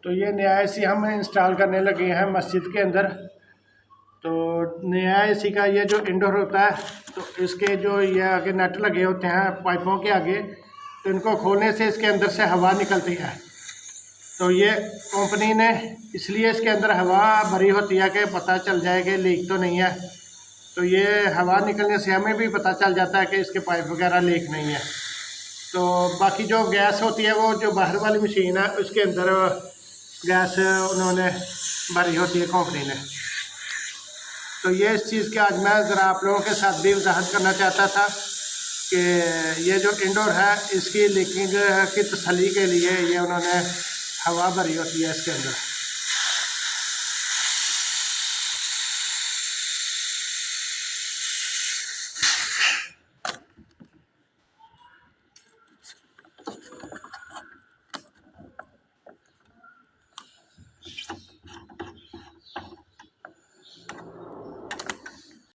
तो ये नया एसी हम इंस्टॉल करने लगे हैं मस्जिद के अंदर। तो नया एसी का ये जो इंडोर होता है, तो इसके जो ये आगे नट लगे होते हैं पाइपों के आगे, तो इनको खोलने से इसके अंदर से हवा निकलती है। तो ये कंपनी ने इसलिए इसके अंदर हवा भरी होती है कि पता चल जाए कि लीक तो नहीं है। तो ये हवा निकलने से हमें भी पता चल जाता है कि इसके पाइप वगैरह लीक नहीं है। तो बाकी जो गैस होती है वो जो बाहर वाली मशीन है उसके अंदर गैस उन्होंने भरी होती है कंपनी ने। तो ये इस चीज़ की आज मैं ज़रा आप लोगों के साथ भी वजाहत करना चाहता था कि ये जो इंडोर है इसकी लीकिंग की तसल्ली के लिए ये उन्होंने हवा भरी होती है इसके अंदर।